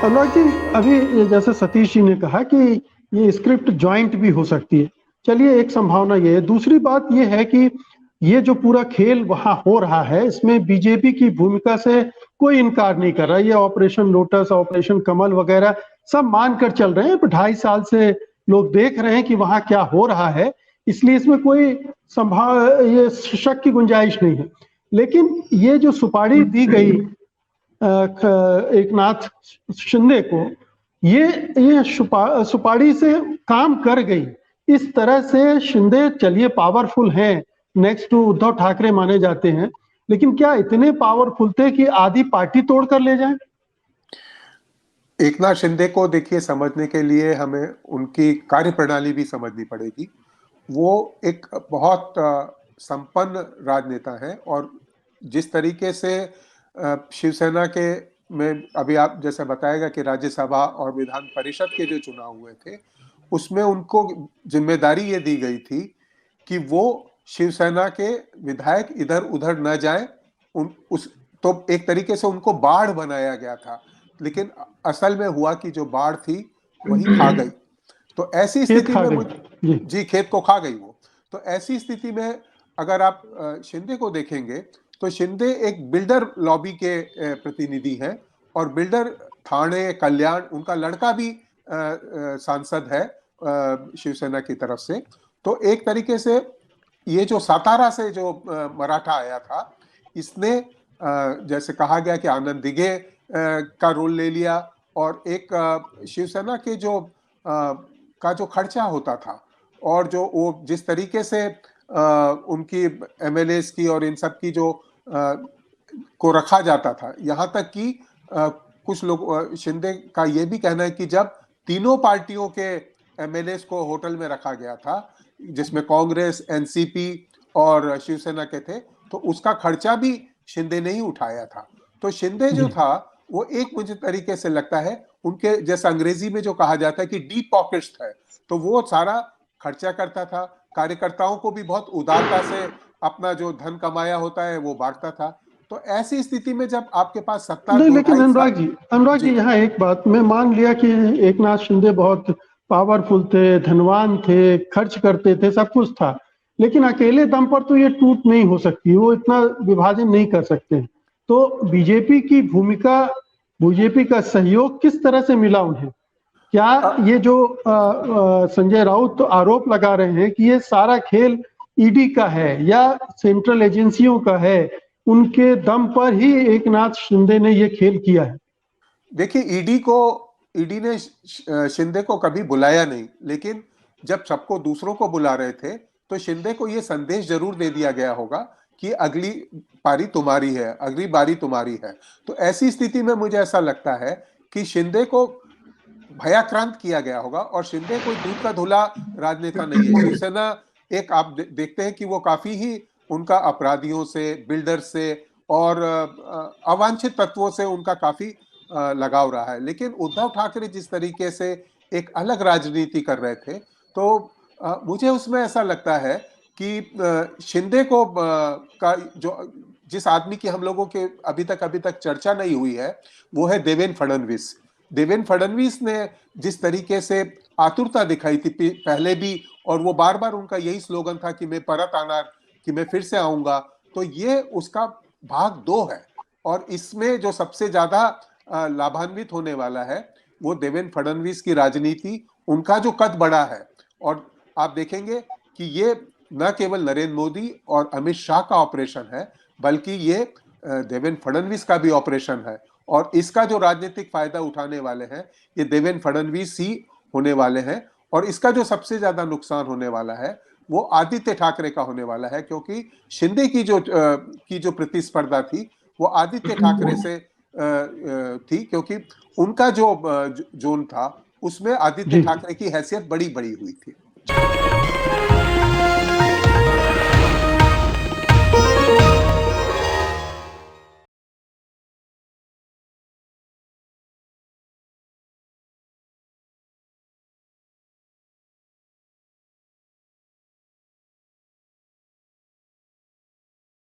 अनुराग जी, अभी ये जैसे सतीश जी ने कहा कि ये स्क्रिप्ट जॉइंट भी हो सकती है। चलिए, एक संभावना ये है। दूसरी बात ये है कि ये जो पूरा खेल वहां हो रहा है, इसमें बीजेपी की भूमिका से कोई इनकार नहीं कर रहा। ये ऑपरेशन लोटस, ऑपरेशन कमल वगैरह सब मानकर चल रहे हैं। 2.5 साल से लोग देख रहे हैं कि वहां क्या हो रहा है, इसलिए इसमें कोई ये शक की गुंजाइश नहीं है। लेकिन ये जो सुपारी दी गई एकनाथ शिंदे को, ये सुपारी से काम कर गई। इस तरह से शिंदे, चलिए पावरफुल हैं, नेक्स्ट टू उद्धव ठाकरे माने जाते हैं, लेकिन क्या इतने पावरफुल थे कि आधी पार्टी तोड़कर ले जाएं? एकनाथ शिंदे को देखिए, समझने के लिए हमें उनकी कार्यप्रणाली भी समझनी पड़ेगी। वो एक बहुत संपन्न राजनेता है, और जिस तरीके से शिवसेना के में अभी आप जैसे बताएगा कि राज्यसभा और विधान परिषद के जो चुनाव हुए थे, उसमें उनको जिम्मेदारी ये दी गई थी कि वो शिवसेना के विधायक इधर उधर न जाएं। तो एक तरीके से उनको बाढ़ बनाया गया था, लेकिन असल में हुआ कि जो बाढ़ थी वही खा गई। तो ऐसी स्थिति में जी, खेत को खा गई वो। तो ऐसी स्थिति में अगर आप शिंदे को देखेंगे, तो शिंदे एक बिल्डर लॉबी के प्रतिनिधि हैं, और बिल्डर ठाणे कल्याण, उनका लड़का भी सांसद है शिवसेना की तरफ से। तो एक तरीके से ये जो सातारा से जो मराठा आया था, इसने जैसे कहा गया कि आनंद दिघे का रोल ले लिया, और एक शिवसेना के जो का जो खर्चा होता था, और जो वो जिस तरीके से उनकी एमएलए की और इन सब की जो को रखा जाता था, यहाँ तक कि कुछ लोग, शिंदे का ये भी कहना है कि जब तीनों पार्टियों के एमएलए को होटल में रखा गया था, जिसमें कांग्रेस, एनसीपी और शिवसेना के थे, तो उसका खर्चा भी शिंदे ने ही उठाया था। तो शिंदे जो था वो एक, मुझे तरीके से लगता है, उनके जैसा अंग्रेजी में जो कहा जाता है कि डीप पॉकेट्स है, तो वो सारा खर्चा करता था। कार्यकर्ताओं को भी बहुत उदारता से अपना जो धन कमाया होता है वो बांटता था। तो ऐसी स्थिति में जब आपके पास सत्ता नहीं, दो लेकिन ढाई अनुराग जी, यहाँ एक बात, मैं मान लिया कि एकनाथ शिंदे बहुत पावरफुल थे, धनवान थे, खर्च करते थे, सब कुछ था, लेकिन अकेले दम पर तो ये टूट नहीं हो सकती, वो इतना विभाजन नहीं कर सकते। तो बीजेपी की भूमिका, बीजेपी का सहयोग किस तरह से मिला उन्हें? क्या ये जो संजय राउत तो आरोप लगा रहे हैं कि ये सारा खेल ईडी का है या सेंट्रल एजेंसियों का है, उनके दम पर ही एकनाथ शिंदे ने ये खेल किया है? देखिए, ईडी ने शिंदे को कभी बुलाया नहीं, लेकिन जब सबको दूसरों को बुला रहे थे, तो शिंदे को यह संदेश जरूर दे दिया गया होगा कि अगली पारी तुम्हारी है, अगली बारी तुम्हारी है। तो ऐसी स्थिति में मुझे ऐसा लगता है कि शिंदे को भयाक्रांत किया गया होगा, और शिंदे कोई दूध का धुला राजनेता नहीं है। शिवसेना एक, आप देखते हैं कि वो काफी ही उनका अपराधियों से, बिल्डर से और अवांछित तत्वों से उनका काफी लगाव रहा है। लेकिन उद्धव ठाकरे जिस तरीके से एक अलग राजनीति कर रहे थे, तो मुझे उसमें ऐसा लगता है कि शिंदे को का जो जिस आदमी की हम लोगों के अभी तक चर्चा नहीं हुई है, वो है देवेंद्र फडणवीस। देवेंद्र फडणवीस ने जिस तरीके से आतुरता दिखाई थी पहले भी, और वो बार बार उनका यही स्लोगन था कि मैं परत आना, कि मैं फिर से आऊंगा, तो ये उसका भाग 2 है। और इसमें जो सबसे ज्यादा लाभान्वित होने वाला है वो देवेंद्र फडणवीस की राजनीति, उनका जो कद बढ़ा है। और आप देखेंगे कि ये न केवल नरेंद्र मोदी और अमित शाह का ऑपरेशन है, बल्कि ये देवेंद्र फडणवीस का भी ऑपरेशन है। और इसका जो राजनीतिक फायदा उठाने वाले हैं, ये देवेंद्र फडणवीस ही होने वाले हैं। और इसका जो सबसे ज्यादा नुकसान होने वाला है वो आदित्य ठाकरे का होने वाला है, क्योंकि शिंदे की जो प्रतिस्पर्धा थी वो आदित्य ठाकरे से थी, क्योंकि उनका जो जोन था उसमें आदित्य ठाकरे की हैसियत बड़ी बड़ी हुई थी।